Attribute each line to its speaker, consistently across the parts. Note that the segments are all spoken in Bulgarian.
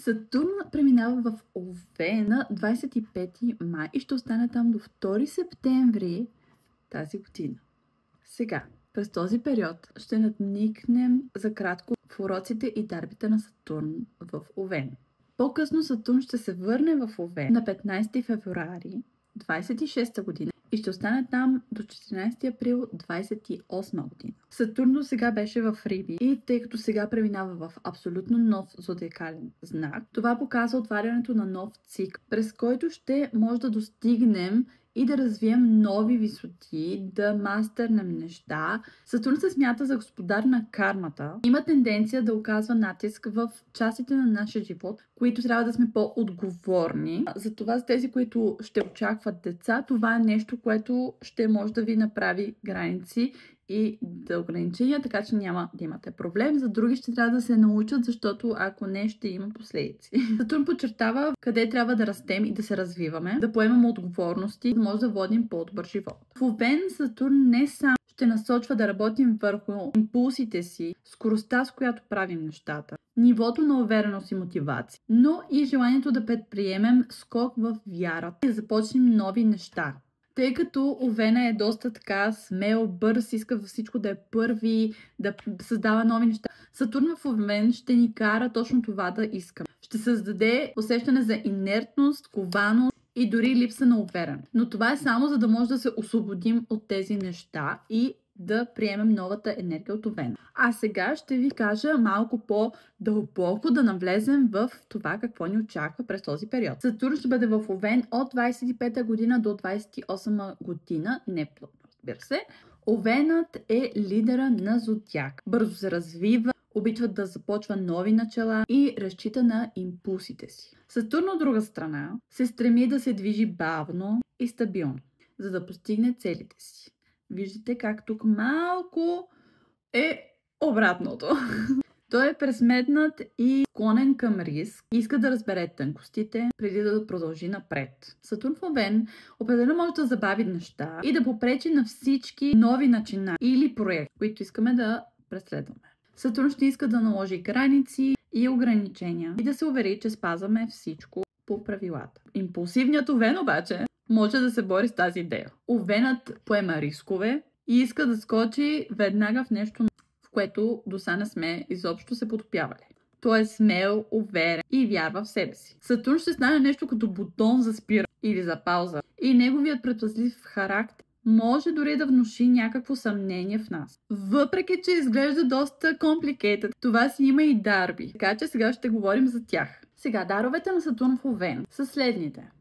Speaker 1: Сатурн преминава в Овен на 25 май и ще остане там до 2 септември тази година. Сега, през този период ще надникнем за кратко в уроците и дарбите на Сатурн в Овен. По-късно Сатурн ще се върне в Овен на 15 февруари 26 година и ще остане там до 14 април 28 година. Сатурн до сега беше в Риби и тъй като сега преминава в абсолютно нов зодиакален знак, това показва отварянето на нов цикъл, през който ще може да достигнем и да развием нови висоти, да мастърнем неща. Сатурн се смята за господар на кармата. Има тенденция да оказва натиск в частите на нашия живот, които трябва да сме по-отговорни. Затова за тези, които ще очакват деца, това е нещо, което ще може да ви направи граници и да ограничения, така че няма да имате проблем. За други ще трябва да се научат, защото ако не, ще има последици. Сатурн подчертава къде трябва да растем и да се развиваме, да поемем отговорности, да може да водим по-добър живот. В Овен Сатурн не само ще насочва да работим върху импулсите си, скоростта, с която правим нещата, нивото на увереност и мотивация, но и желанието да предприемем скок в вярата и да започнем нови неща. Тъй като Овена е доста така смел, бърз, иска във всичко да е първи, да създава нови неща. Сатурн в Овен ще ни кара точно това да искаме. Ще създаде усещане за инертност, кованост и дори липса на увереност. Но това е само за да може да се освободим от тези неща и да приемем новата енергия от Овен. А сега ще ви кажа малко по-дълбоко да навлезем в това какво ни очаква през този период. Сатурн ще бъде в Овен от 25-та година до 28-та година, не плътно, разбира се. Овенът е лидера на зодиак. Бързо се развива, обича да започва нови начала и разчита на импулсите си. Сатурн от друга страна се стреми да се движи бавно и стабилно, за да постигне целите си. Виждате как тук малко е обратното. Той е пресметнат и склонен към риск. Иска да разбере тънкостите, преди да продължи напред. Сатурн в Овен определено може да забави неща и да попречи на всички нови начинания или проекти, които искаме да преследваме. Сатурн ще иска да наложи граници и ограничения и да се увери, че спазваме всичко по правилата. Импулсивният Овен обаче може да се бори с тази идея. Овенът поема рискове и иска да скочи веднага в нещо, в което доса не сме изобщо се потопявали. Той е смел, уверен и вярва в себе си. Сатурн ще стане нещо като бутон за спиране или за пауза. И неговият предпазлив характер може дори да внуши някакво съмнение в нас. Въпреки, че изглежда доста complicated, това си има и дарби. Така че сега ще говорим за тях. Сега, даровете на Сатурн в Овен са следните.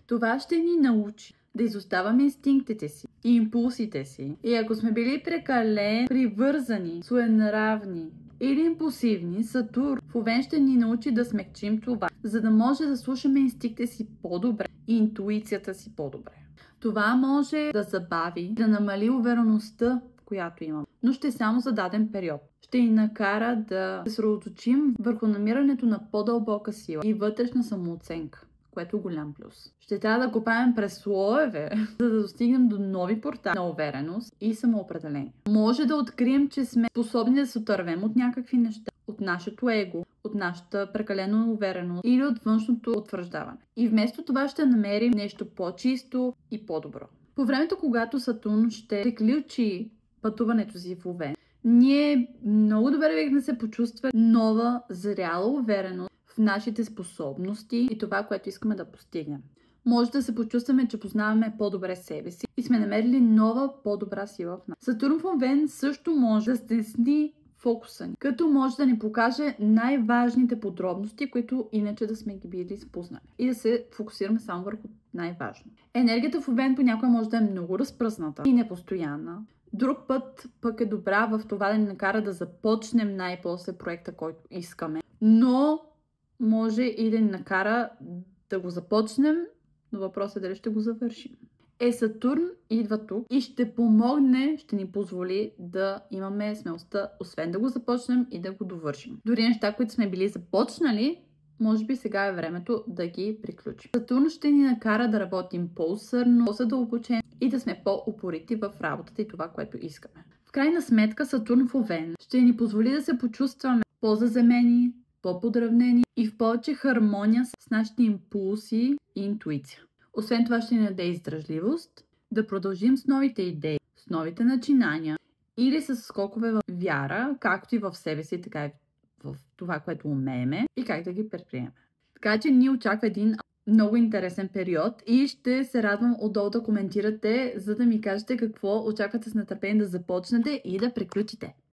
Speaker 1: Това ще ни научи да изоставаме инстинктите си и импулсите си. И ако сме били прекалено привързани, своенравни или импулсивни, Сатурн в Овен ще ни научи да смекчим това, за да може да слушаме инстинктите си по-добре и интуицията си по-добре. Това може да забави, да намали увереността, която имаме, но ще е само за даден период. Ще ни накара да се съсредоточим върху намирането на по-дълбока сила и вътрешна самооценка, което е голям плюс. Ще трябва да копаем през слоеве, за да достигнем до нови портали на увереност и самоопределение. Може да открием, че сме способни да се отървем от някакви неща, от нашето его, от нашата прекалена увереност или от външното утвърждаване. И вместо това ще намерим нещо по-чисто и по-добро. По времето, когато Сатурн ще приключи пътуването си в Овен, ние много добре бихме се почувствали нова, зряла увереност в нашите способности и това, което искаме да постигнем. Може да се почувстваме, че познаваме по-добре себе си и сме намерили нова, по-добра сила в нас. Сатурн в Овен също може да стесни фокуса ни, като може да ни покаже най-важните подробности, които иначе да сме ги били спуснали. И да се фокусираме само върху най-важно. Енергията в Овен понякога може да е много разпръсната и непостоянна. Друг път пък е добра в това да ни накара да започнем най-после проекта, който искаме. Но може и да ни накара да го започнем, но въпросът е дали ще го завършим. Сатурн идва тук и ще помогне, ще ни позволи да имаме смелостта, освен да го започнем и да го довършим. Дори неща, които сме били започнали, може би сега е времето да ги приключим. Сатурн ще ни накара да работим по-усърдно, по-задълбочено и да сме по-упорити в работата и това, което искаме. В крайна сметка Сатурн в Овен ще ни позволи да се почувстваме по-заземени, по-подравнени и в повече хармония с нашите импулси и интуиция. Освен това ще ни даде издръжливост да продължим с новите идеи, с новите начинания или с скокове в вяра, както и в себе си, така и в това, което умееме и как да ги предприемем. Така че ни очаква един много интересен период и ще се радвам отдолу да коментирате, за да ми кажете какво очаквате с нетърпение да започнете и да приключите.